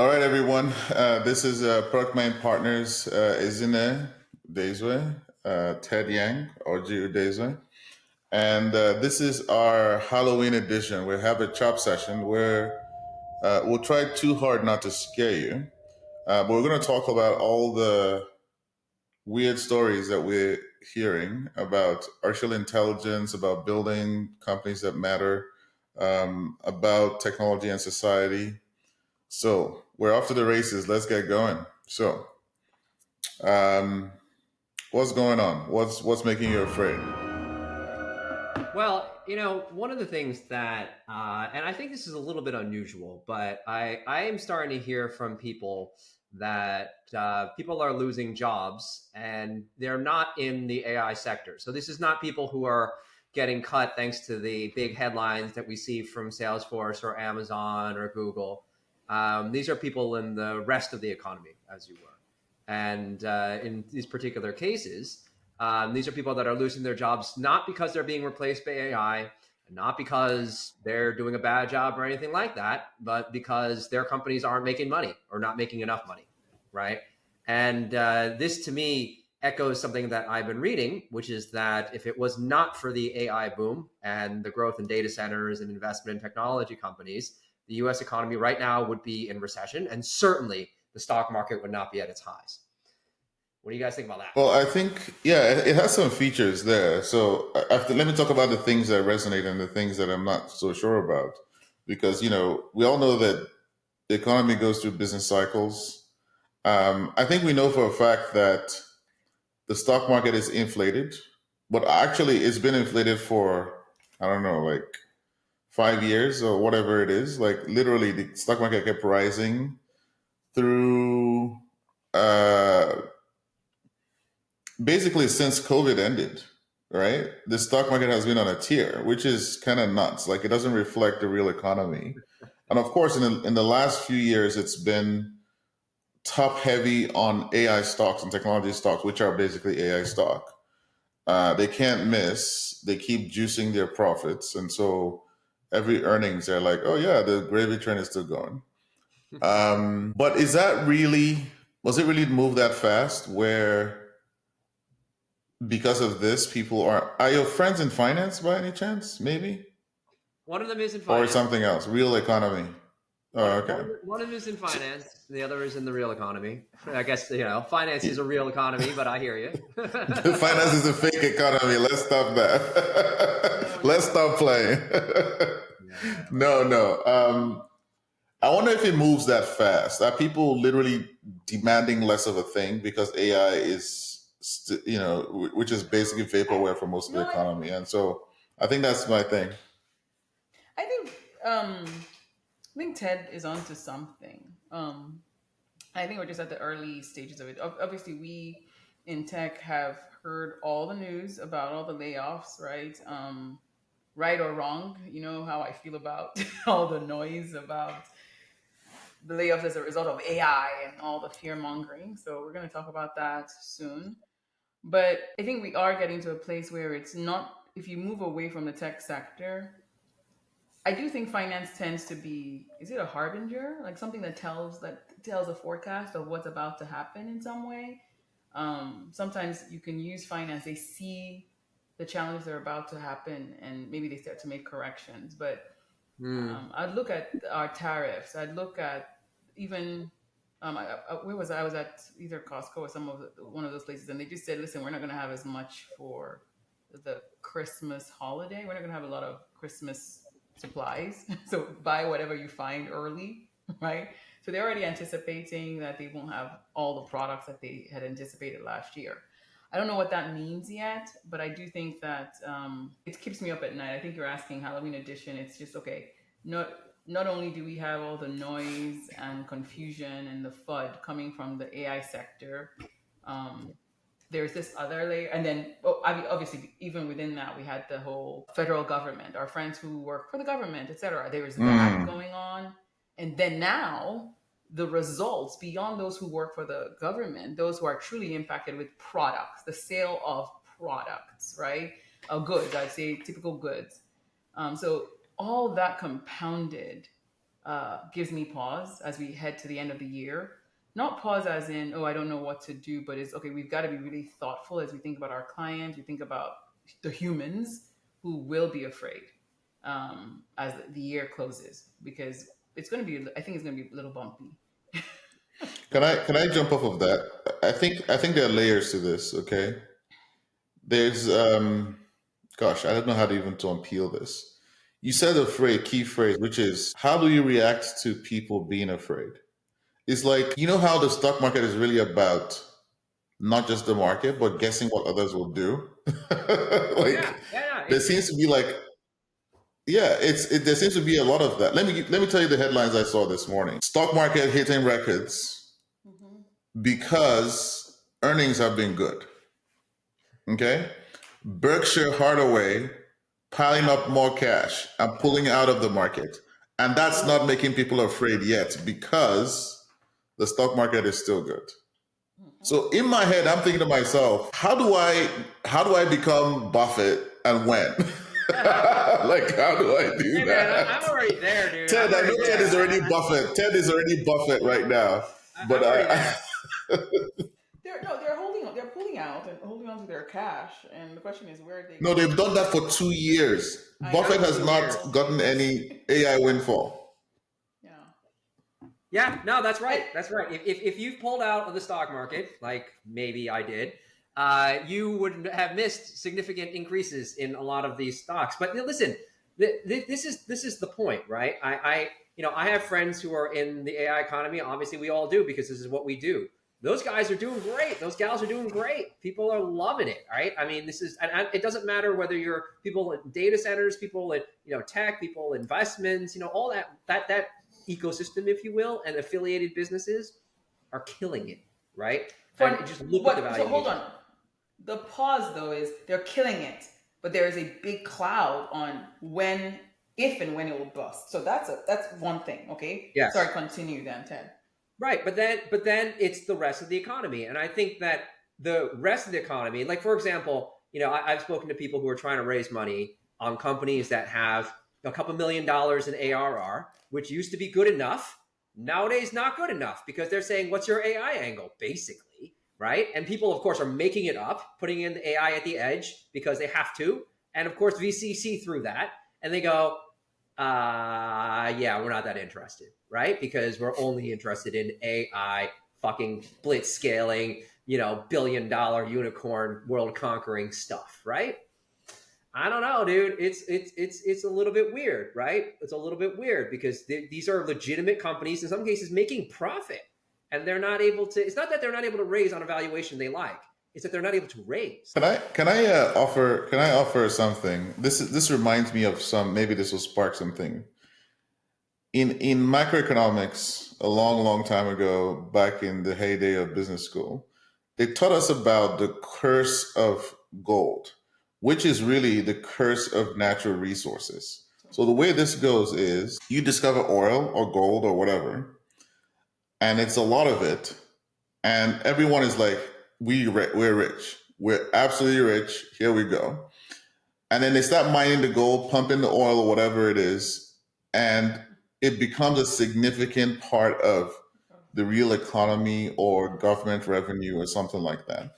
All right, everyone. This is ProductMind Partners, Ezinne Ted Yang, or Udezwe. And this is our Halloween edition. We have a chop session where we'll try too hard not to scare you. But we're going to talk about all the weird stories that we're hearing about artificial intelligence, about building companies that matter, about technology and society. So we're off to the races. Let's get going. So, um, what's going on? What's making you afraid? Well, one of the things that, and I think this is a little bit unusual, but I am starting to hear from people that people are losing jobs and they're not in the AI sector. So this is not people who are getting cut thanks to the big headlines that we see from Salesforce or Amazon or Google. These are people in the rest of the economy, as you were. And in these particular cases, these are people that are losing their jobs not because they're being replaced by AI, not because they're doing a bad job or anything like that, but because their companies aren't making money or not making enough money, right? And this to me echoes something that I've been reading, which is that if it was not for the AI boom and the growth in data centers and investment in technology companies, the US economy right now would be in recession, and certainly the stock market would not be at its highs. What do you guys think about that? Well, I think it has some features there. So let me talk about the things that resonate and the things that I'm not so sure about, because we all know that the economy goes through business cycles. I think we know for a fact that the stock market is inflated, but actually it's been inflated for, I don't know, like 5 years or whatever it is. Like literally, the stock market kept rising through uh, basically since COVID ended. Right, the stock market has been on a tear, which is kind of nuts. Like it doesn't reflect the real economy. And of course, in the last few years, it's been top heavy on AI stocks and technology stocks, which are basically AI stock. They can't miss. They keep juicing their profits, and so every earnings they're like, "Oh yeah, the gravy train is still going." But is that really? Was it really move that fast? Where because of this, people are your friends in finance by any chance? Maybe, One of them is in or finance. something else? Real economy. Oh, okay. One of them is in So, finance. The other is in the real economy. I guess finance yeah, is a real economy, but I hear you. finance is a fake economy. Let's stop that. No, Let's no, stop playing. no. No, no. I wonder if it moves that fast. Are people literally demanding less of a thing because AI is, which is basically vaporware for most of the No, economy, and so I think that's my thing. I think I think Ted is onto something. I think we're just at the early stages of it. Obviously, we in tech have heard all the news about all the layoffs, right? Right or wrong, you know how I feel about all the noise about the layoffs as a result of AI and all the fear mongering. So we're going to talk about that soon. But I think we are getting to a place where it's not, if you move away from the tech sector, I do think finance tends to be, is it a harbinger? Like something that tells a forecast of what's about to happen in some way. Sometimes you can use finance, they see the challenges that are about to happen and maybe they start to make corrections. But Hmm. I'd look at our tariffs. I'd look at even where was I? I was at either Costco or one of those places, and they just said, "Listen, we're not going to have as much for the Christmas holiday. We're not going to have a lot of Christmas supplies. So buy whatever you find early, right?" So they're already anticipating that they won't have all the products that they had anticipated last year. I don't know what that means yet, but I do think that it keeps me up at night. I think you're asking Halloween edition. It's just okay. Not not only do we have all the noise and confusion and the FUD coming from the AI sector, um, there's this other layer, and then obviously even within that we had the whole federal government, our friends who work for the government, etc. There was that Mm. going on, and then now the results beyond those who work for the government, those who are truly impacted with products, the sale of products, right? Goods, I'd say typical goods. So all that compounded, gives me pause as we head to the end of the year. Not pause as in, oh, I don't know what to do, but it's okay, we've got to be really thoughtful as we think about our clients, we think about the humans who will be afraid as the year closes, because it's going to be, I think it's going to be a little bumpy. Can I jump off of that? I think there are layers to this. Okay, there's gosh, I don't know how to even to unpeel this. You said a key phrase, which is how do you react to people being afraid? It's like, you know how the stock market is really about not just the market, but guessing what others will do. Yeah, Like yeah, there seems to be like, yeah, there seems to be a lot of that. Let me tell you the headlines I saw this morning. Stock market hitting records Mm-hmm. because earnings have been good. Okay, Berkshire Hathaway piling up more cash and pulling out of the market, and that's not making people afraid yet because the stock market is still good. So in my head, I'm thinking to myself, how do I become Buffett and when? Like, how do I do Hey man, I'm that? already there, dude. Ted, I'm I know already Ted is there. already Buffett. Ted is already Buffett right now, but I'm already there. They're holding on, they're pulling out and holding on to their cash, and the question is where are they no, going? they've done that for 2 years. I Buffett know. has Two not years. gotten any AI windfall. Yeah. Yeah, no, that's right. And That's right. If you've pulled out of the stock market, like maybe I did, you would have missed significant increases in a lot of these stocks. But listen, this is the point, right? I have friends who are in the AI economy. Obviously, we all do because this is what we do. Those guys are doing great. Those gals are doing great. People are loving it, right? I mean, this is, and it doesn't matter whether you're people in data centers, people in tech, people investments, all that ecosystem, if you will, and affiliated businesses are killing it, right? And for just look at the what? So hold valuation. on. The pause though is they're killing it, but there is a big cloud on when, if and when it will bust. So that's one thing. Okay. Yes. Sorry. Continue then, Ted. Right, but then it's the rest of the economy, and I think that the rest of the economy, like for example, I've spoken to people who are trying to raise money on companies that have a couple $1 million in ARR, which used to be good enough. Nowadays, not good enough because they're saying, "What's your AI angle?" Basically, right? And people, of course, are making it up, putting in the AI at the edge because they have to, and of course, VC see through that, and they go, yeah, we're not that interested, right? Because we're only interested in AI fucking blitz scaling, $1 billion unicorn world conquering stuff, right? I don't know, dude. It's a little bit weird, right? It's a little bit weird because these are legitimate companies in some cases making profit, and they're not able to. It's not that they're not able to raise on a valuation they like. It's that they're not able to raise. Can I offer something? This reminds me of some. Maybe this will spark something. In macroeconomics, a long, long time ago, back in the heyday of business school, they taught us about the curse of gold, which is really the curse of natural resources. So the way this goes is you discover oil or gold or whatever, and it's a lot of it, and everyone is like, we're rich. We're absolutely rich. Here we go. And then they start mining the gold, pumping the oil or whatever it is, and it becomes a significant part of the real economy or government revenue or something like that.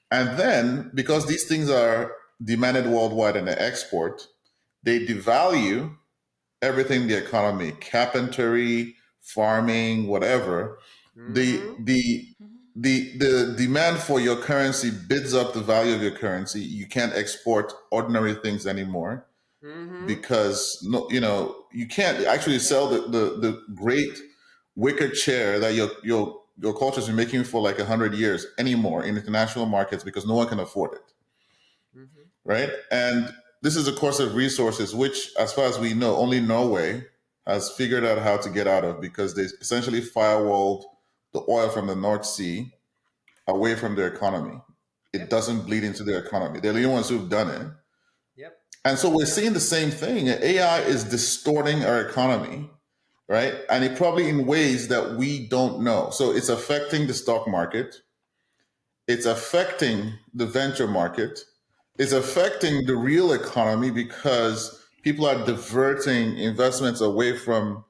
And then because these things are demanded worldwide and they export, they devalue everything in the economy, carpentry, farming, whatever. The Mm-hmm. the the demand for your currency bids up the value of your currency. You can't export ordinary things anymore Mm-hmm. because no, you can't actually sell the great wicker chair that your culture's been making for like 100 years anymore in international markets because no one can afford it, Mm-hmm. right? And this is a course of resources which, as far as we know, only Norway has figured out how to get out of because they essentially firewalled the oil from the North Sea away from their economy. It Yep. doesn't bleed into their economy. They're the only ones who've done it. Yep. And so we're seeing the same thing. AI is distorting our economy, right? And it probably in ways that we don't know. So it's affecting the stock market. It's affecting the venture market. It's affecting the real economy because people are diverting investments away from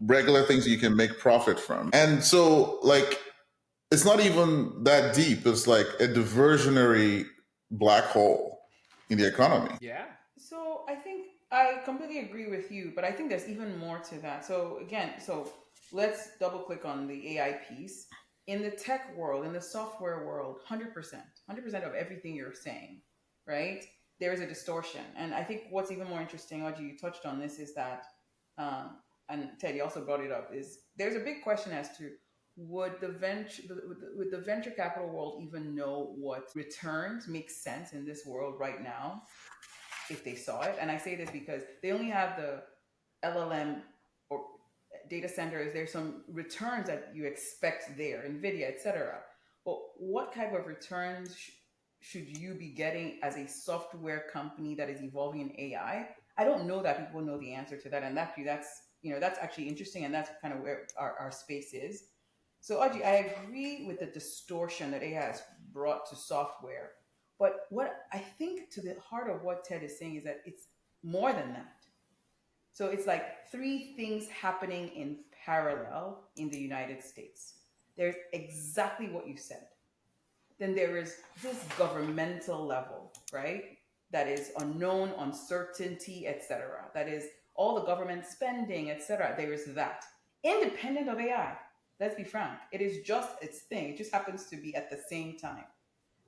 regular things you can make profit from. And so, like, it's not even that deep. It's like a diversionary black hole in the economy. Yeah. So I think I completely agree with you, but I think there's even more to that. So again, let's double click on the AI piece. In the tech world, in the software world, 100% of everything you're saying, right? There is a distortion. And I think what's even more interesting, Audrey, you touched on this, is that, and Ted, you also brought it up, is there's a big question as to would the venture capital world even know what returns make sense in this world right now if they saw it? And I say this because they only have the LLM or data centers. There's some returns that you expect there, NVIDIA, etc. But what type of returns should you be getting as a software company that is evolving in AI? I don't know that people know the answer to that, and that's actually interesting, and that's kind of where our space is. So, Audrey, I agree with the distortion that AI has brought to software. But what I think to the heart of what Ted is saying is that it's more than that. So it's like three things happening in parallel in the United States. There's exactly what you said. Then there is this governmental level, right? That is unknown, uncertainty, etc. That is all the government spending, etc. There is that. Independent of AI, let's be frank, it is just its thing. It just happens to be at the same time.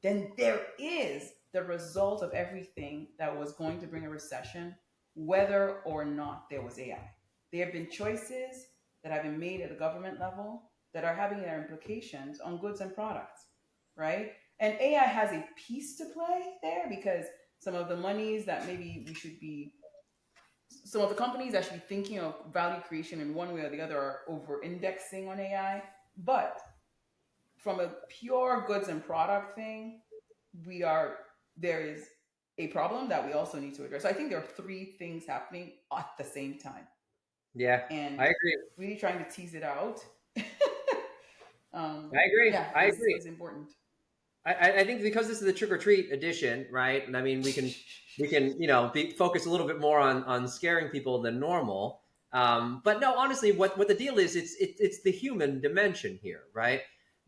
Then there is the result of everything that was going to bring a recession, whether or not there was AI. There have been choices that have been made at the government level that are having their implications on goods and products, right? And AI has a piece to play there because some of the monies that maybe some of the companies that should be thinking of value creation in one way or the other are over indexing on AI. But from a pure goods and product thing, there is a problem that we also need to address. So I think there are three things happening at the same time. Yeah, And I agree. really trying to tease it out. I agree. Yeah, I agree. is important. I think because this is the trick or treat edition, right? And I mean, we can focus a little bit more on scaring people than normal. But no, honestly, what the deal is, it's the human dimension here, right?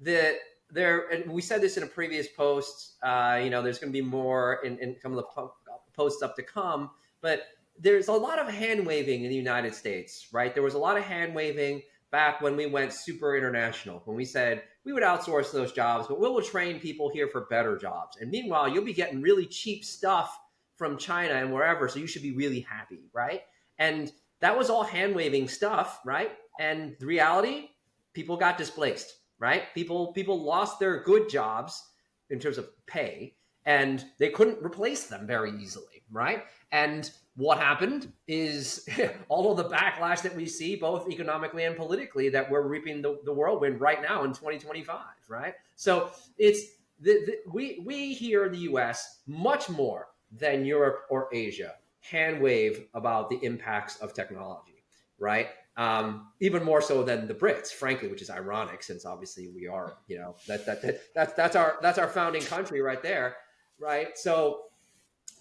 And we said this in a previous post. There's going to be more in some of the posts up to come, but there's a lot of hand waving in the United States, right? There was a lot of hand waving back when we went super international, when we said we would outsource those jobs, but we'll train people here for better jobs. And meanwhile, you'll be getting really cheap stuff from China and wherever, so you should be really happy, right? And that was all hand waving stuff, right? And the reality, people got displaced, right? People lost their good jobs in terms of pay, and they couldn't replace them very easily, right? And what happened is all of the backlash that we see, both economically and politically, that we're reaping the whirlwind right now in 2025, right? So it's we here in the US, much more than Europe or Asia, hand wave about the impacts of technology, right? Even more so than the Brits, frankly, which is ironic, since obviously we are, that's our founding country right there, right? So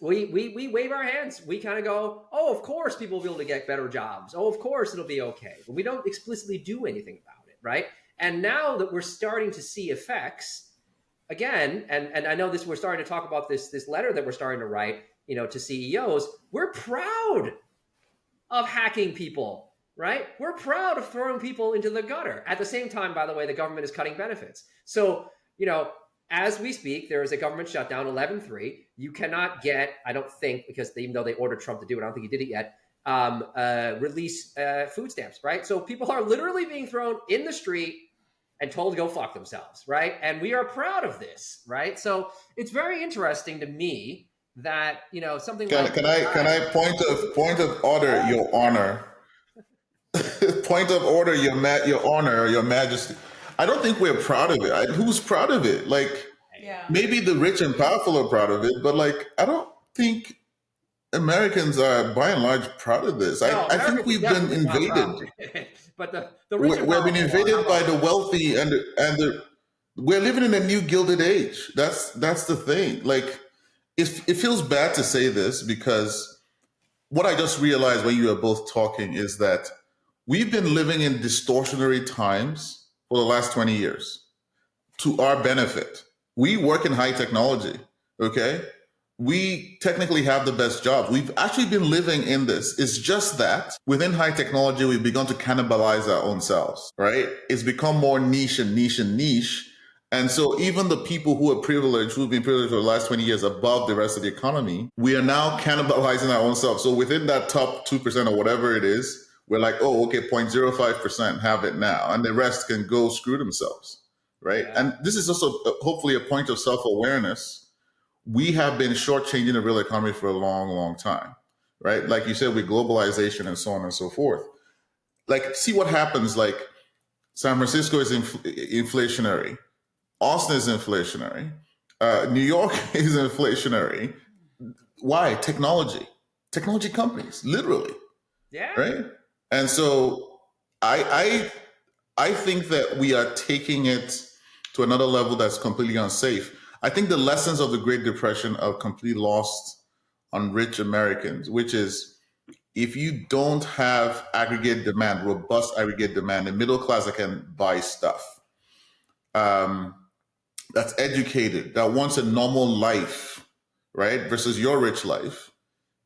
we wave our hands. We kind of go, oh, of course people will be able to get better jobs. Oh, of course it'll be okay. But we don't explicitly do anything about it, right? And now that we're starting to see effects, again, and I know this, we're starting to talk about this letter that we're starting to write, to CEOs. We're proud of hacking people, right? We're proud of throwing people into the gutter. At the same time, by the way, the government is cutting benefits. So, as we speak, there is a government shutdown, 11/3. You cannot get, I don't think, because even though they ordered Trump to do it, I don't think he did it yet, release food stamps, right? So people are literally being thrown in the street and told to go fuck themselves, right? And we are proud of this, right? So it's very interesting to me that, something Can, like... can I point of order, Your Honor? Point of order, Your Honor, Your Majesty. I don't think we're proud of it. Who's proud of it? Like, maybe the rich and powerful are proud of it, but like, I don't think Americans are by and large proud of this. No, I think we've been invaded. But the rich and We've been powerful invaded by the wealthy and we're living in a new gilded age. That's the thing. Like, it feels bad to say this because what I just realized when you were both talking is that We've been living in distortionary times for the last 20 years to our benefit. We work in high technology, okay? We technically have the best jobs. We've actually been living in this. It's just that within high technology, we've begun to cannibalize our own selves, right? It's become more niche and niche and niche. And so even the people who are privileged, who've been privileged for the last 20 years above the rest of the economy, we are now cannibalizing our own selves. So within that top 2% or whatever it is, we're like, oh, okay, 0.05% have it now. And the rest can go screw themselves, right? Yeah. And this is also hopefully a point of self-awareness. We have been shortchanging the real economy for a long, long time, right? Like you said, with globalization and so on and so forth. Like, see what happens. Like, San Francisco is inflationary. Austin is inflationary. New York is inflationary. Why? Technology companies, literally, Yeah. right? And so I think that we are taking it to another level that's completely unsafe. I think the lessons of the Great Depression are completely lost on rich Americans, which is if you don't have aggregate demand, robust aggregate demand, the middle class that can buy stuff, um, that's educated, that wants a normal life, right? Versus your rich life,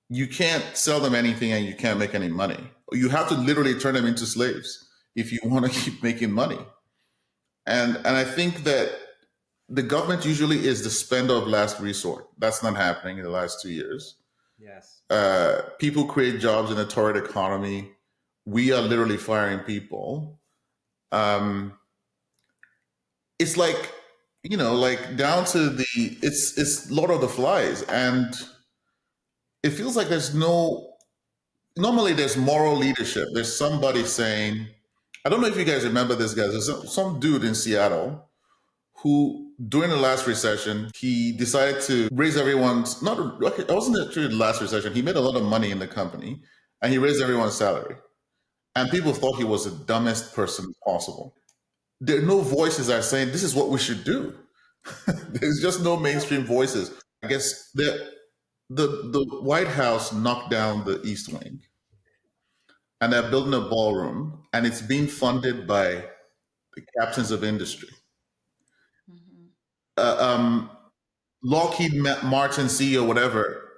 you can't sell them anything and you can't make any money. You have to literally turn them into slaves if you want to keep making money. And I think that the government usually is the spender of last resort. That's not happening in the last 2 years. Yes. People create jobs in a torrid economy. We are literally firing people. It's like, like down to it's Lord of the Flies, and it feels like normally there's moral leadership. There's somebody saying, I don't know if you guys remember this, guys. There's some dude in Seattle who, during the last recession, he decided to raise everyone's, not, it wasn't actually the last recession. He made a lot of money in the company and he raised everyone's salary. And people thought he was the dumbest person possible. There are no voices that are saying, this is what we should do. There's just no mainstream voices. I guess the White House knocked down the East Wing and they're building a ballroom and it's being funded by the captains of industry. Mm-hmm. Um, Lockheed Martin CEO, whatever,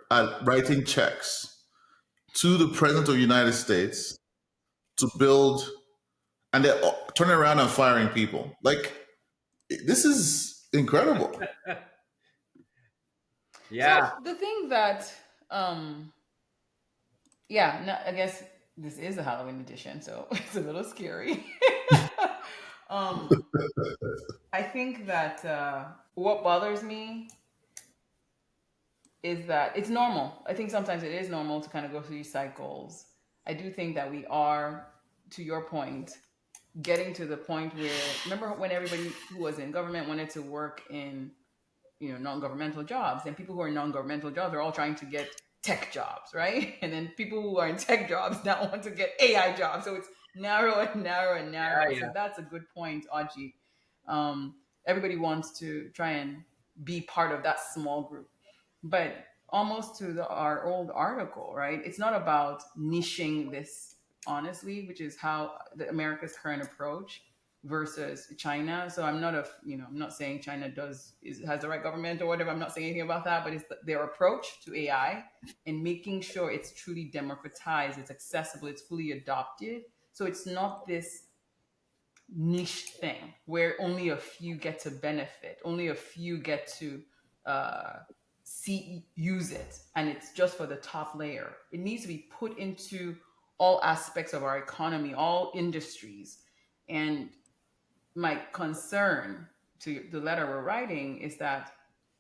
writing checks to the President of the United States to build, and they're turning around and firing people. Like, this is incredible. Yeah. So the thing that, um, yeah, no, I guess this is a Halloween edition, so it's a little scary. um, I think that what bothers me is that it's normal. I think sometimes it is normal to kind of go through these cycles. I do think that we are, to your point, getting to the point where, remember when everybody who was in government wanted to work in, non-governmental jobs, and people who are in non-governmental jobs are all trying to get tech jobs, right? And then people who are in tech jobs now want to get AI jobs. So it's narrow and narrow and narrow. Yeah. So that's a good point, Audrey. Everybody wants to try and be part of that small group. But almost to our old article, right? It's not about niching this, honestly, which is how America's current approach versus China. So I'm not I'm not saying China has the right government or whatever. I'm not saying anything about that, but it's their approach to AI and making sure it's truly democratized, it's accessible, it's fully adopted. So it's not this niche thing where only a few get to benefit, only a few get to use it, and it's just for the top layer. It needs to be put into all aspects of our economy, all industries. And my concern to the letter we're writing is that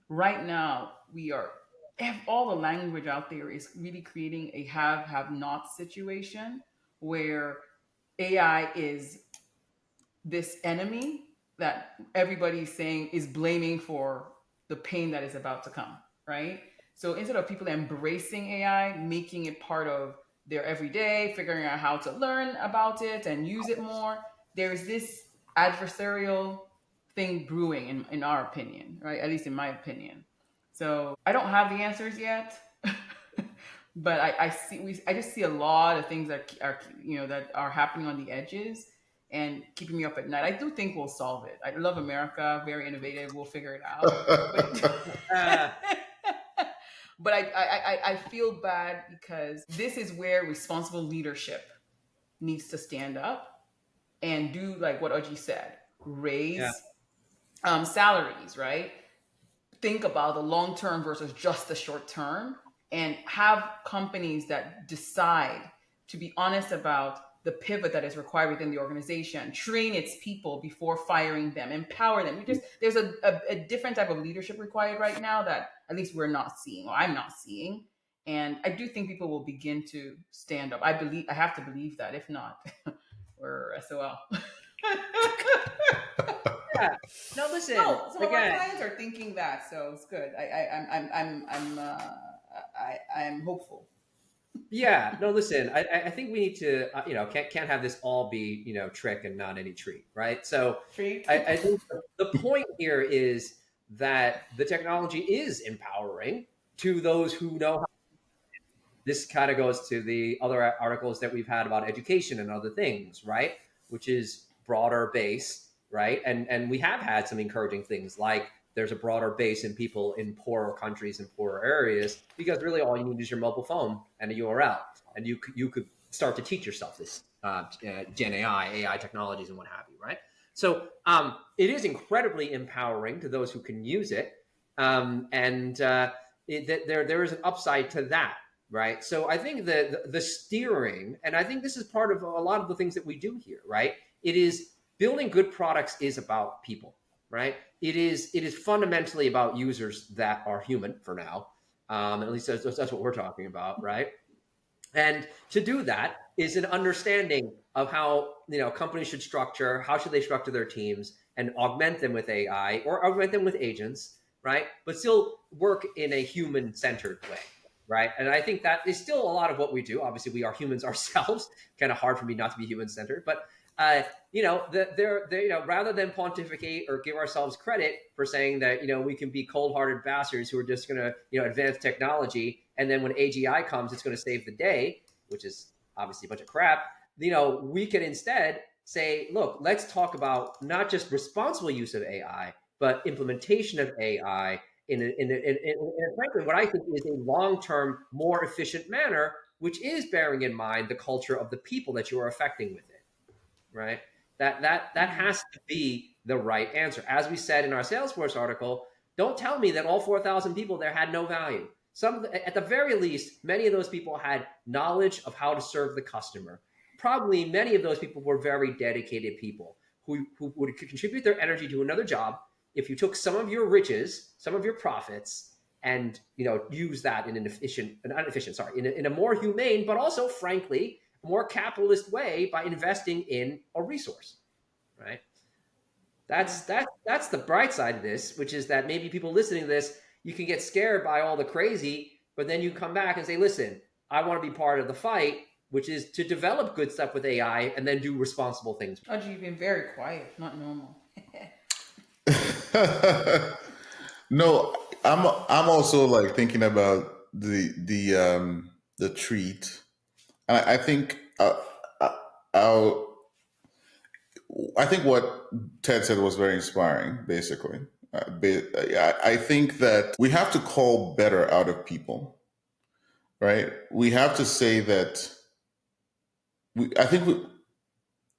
right now all the language out there is really creating a have not situation where AI is this enemy that everybody's saying is blaming for the pain that is about to come, right? So instead of people embracing AI, making it part of their everyday, figuring out how to learn about it and use it more, there's this adversarial thing brewing in our opinion, right? At least in my opinion. So I don't have the answers yet, but I just see a lot of things that are, that are happening on the edges and keeping me up at night. I do think we'll solve it. I love America, very innovative. We'll figure it out. But Uh, but I feel bad because this is where responsible leadership needs to stand up and do like what Oji said, yeah. raise salaries, right? Think about the long term versus just the short term, and have companies that decide to be honest about the pivot that is required within the organization, train its people before firing them, empower them. There's a different type of leadership required right now that at least we're not seeing, or I'm not seeing. And I do think people will begin to stand up. I have to believe that. If not, we're SOL. Yeah. No, listen. No, some of our Again, clients are thinking that, so it's good. I'm hopeful. yeah. No, listen. I think we need to, can't have this all be, trick and not any treat, right? So Treat. I think the point here is that the technology is empowering to those who know how. This kind of goes to the other articles that we've had about education and other things, right? Which is broader base, right? And we have had some encouraging things, like there's a broader base in people in poorer countries and poorer areas, because really all you need is your mobile phone and a URL, and you could start to teach yourself this Gen AI technologies and what have you, right? So it is incredibly empowering to those who can use it, there is an upside to that, right? So I think the steering, and I think this is part of a lot of the things that we do here, right? It is building good products is about people, right? It is fundamentally about users that are human for now. At least that's what we're talking about, right? And to do that is an understanding of how companies should structure, how should they structure their teams, and augment them with AI or augment them with agents, right? But still work in a human-centered way, right? And I think that is still a lot of what we do. Obviously, we are humans ourselves. Kind of hard for me not to be human-centered, but rather than pontificate or give ourselves credit for saying that we can be cold-hearted bastards who are just going to advance technology, and then when AGI comes, it's going to save the day, which is obviously a bunch of crap. We can instead say, look, let's talk about not just responsible use of AI, but implementation of AI in frankly what I think is a long-term, more efficient manner, which is bearing in mind the culture of the people that you are affecting with it, right? That has to be the right answer. As we said in our Salesforce article, don't tell me that all 4,000 people there had no value. At the very least, many of those people had knowledge of how to serve the customer. Probably many of those people were very dedicated people who would contribute their energy to another job if you took some of your riches, some of your profits, and use that in in a more humane, but also, frankly, more capitalist way by investing in a resource, right? That's the bright side of this, which is that maybe people listening to this, you can get scared by all the crazy, but then you come back and say, listen, I want to be part of the fight, which is to develop good stuff with AI and then do responsible things. Oh, you've been very quiet, not normal. No, I'm also like thinking about the treat, and I think I'll I think what Ted said was very inspiring, basically. I think that we have to call better out of people, right? We have to say that I think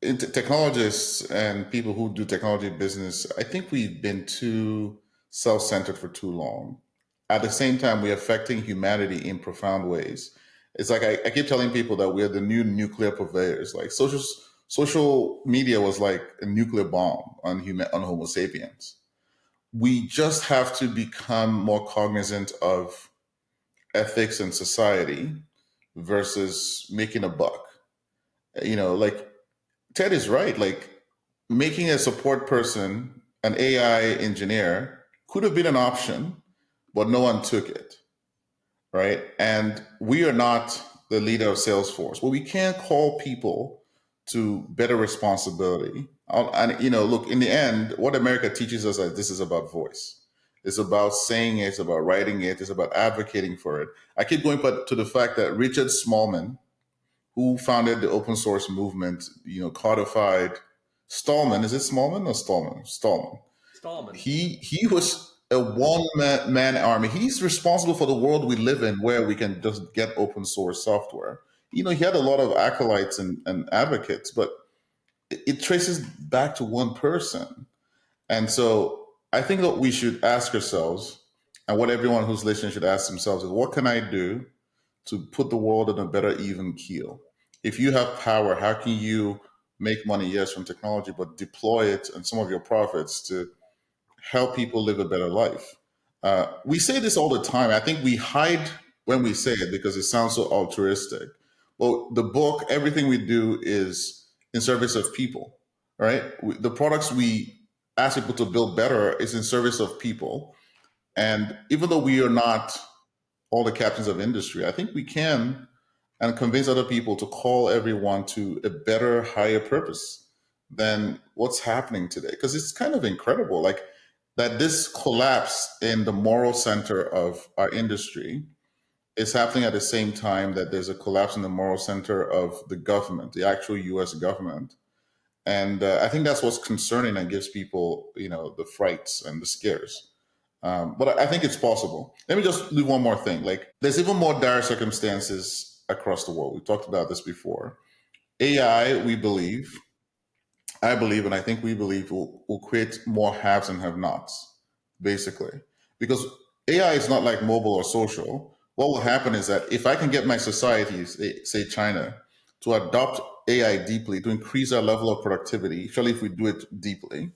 technologists and people who do technology business, I think we've been too self centered for too long. At the same time, we're affecting humanity in profound ways. It's like I keep telling people that we're the new nuclear purveyors. Like social media was like a nuclear bomb on Homo sapiens. We just have to become more cognizant of ethics and society versus making a buck. Like Ted is right. Like making a support person, an AI engineer, could have been an option, but no one took it, right? And we are not the leader of Salesforce. Well, we can call people to better responsibility. And look, in the end, what America teaches us is this is about voice. It's about saying it. It's about writing it. It's about advocating for it. I keep going back to the fact that Richard Smallman, who founded the open source movement, codified Stallman. Is it Smallman or Stallman? Stallman. Stallman. He was a one man army. He's responsible for the world we live in, where we can just get open source software. He had a lot of acolytes and advocates, but it traces back to one person. And so I think that we should ask ourselves, and what everyone who's listening should ask themselves is, what can I do to put the world on a better even keel? If you have power, how can you make money, yes, from technology, but deploy it and some of your profits to help people live a better life? We say this all the time. I think we hide when we say it because it sounds so altruistic. Well, the book, everything we do is in service of people, right? The products we ask people to build better is in service of people. And even though we are not all the captains of industry, I think we can and convince other people to call everyone to a better, higher purpose than what's happening today. Because it's kind of incredible, like that this collapse in the moral center of our industry is happening at the same time that there's a collapse in the moral center of the government, the actual U.S. government. And I think that's what's concerning and gives people, the frights and the scares. But I think it's possible. Let me just do one more thing. Like, there's even more dire circumstances across the world. We talked about this before. AI, I believe, and I think we believe will create more haves and have-nots, basically. Because AI is not like mobile or social. What will happen is that if I can get my societies, say China, to adopt AI deeply, to increase our level of productivity, especially if we do it deeply,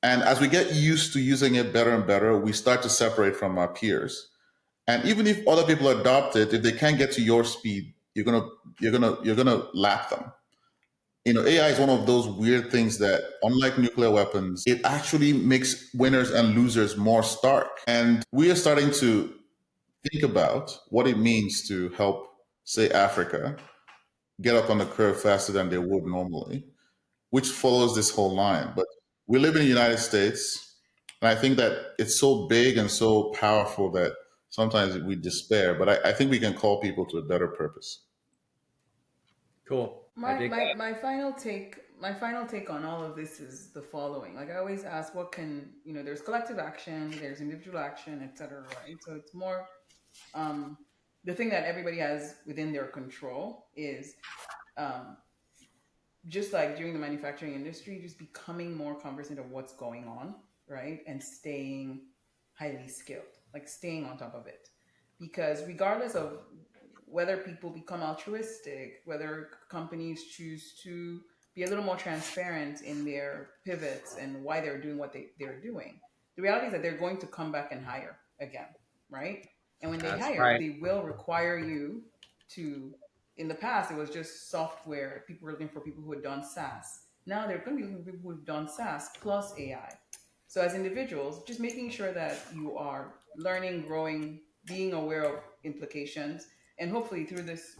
and as we get used to using it better and better, we start to separate from our peers. And even if other people adopt it, if they can't get to your speed, you're gonna lap them. AI is one of those weird things that, unlike nuclear weapons, it actually makes winners and losers more stark. And we are starting to think about what it means to help, say, Africa get up on the curve faster than they would normally, which follows this whole line. But we live in the United States, and I think that it's so big and so powerful that sometimes we despair. But I think we can call people to a better purpose. Cool. I My, dig my that. my final take my final take on all of this is the following. Like I always ask, what can there's collective action, there's individual action, etc. Right? So it's more um, the thing that everybody has within their control is um, just like during the manufacturing industry, just becoming more conversant of what's going on, right? And staying highly skilled, like staying on top of it. Because regardless of whether people become altruistic, whether companies choose to be a little more transparent in their pivots and why they're doing what they're doing, the reality is that they're going to come back and hire again, right? And when they That's hire, right. they will require you to, in the past, it was just software. People were looking for people who had done SaaS. Now they're going to be looking for people who've done SaaS plus AI. So as individuals, just making sure that you are learning, growing, being aware of implications, and hopefully through this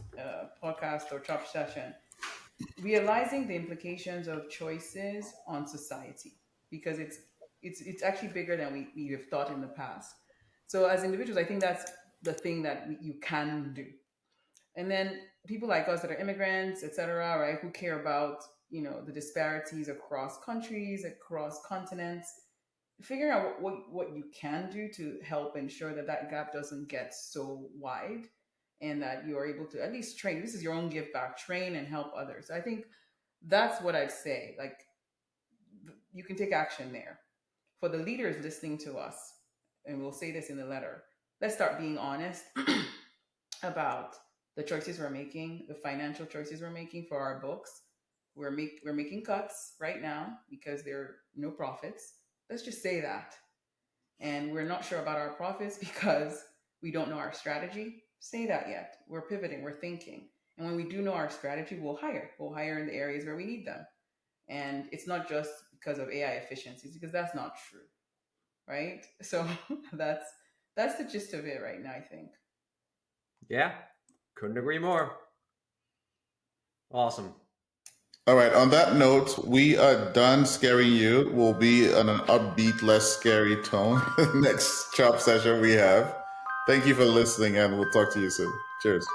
podcast or chop session, realizing the implications of choices on society, because it's actually bigger than we have thought in the past. So as individuals, I think that's the thing that you can do. And then people like us that are immigrants, etc., right, who care about the disparities across countries, across continents, figuring out what you can do to help ensure that that gap doesn't get so wide, and that you are able to at least train. This is your own give back, train and help others. I think that's what I'd say. Like, you can take action there. For the leaders listening to us, and we'll say this in the letter, let's start being honest about the choices we're making, the financial choices we're making for our books. We're making cuts right now because there are no profits. Let's just say that. And we're not sure about our profits because we don't know our strategy. Say that yet. We're pivoting, we're thinking. And when we do know our strategy, we'll hire. We'll hire in the areas where we need them. And it's not just because of AI efficiencies, because that's not true. Right? So that's the gist of it right now, I think. Yeah. Couldn't agree more. Awesome. All right. On that note, we are done scaring you. We'll be on an upbeat, less scary tone next chop session we have. Thank you for listening, and we'll talk to you soon. Cheers.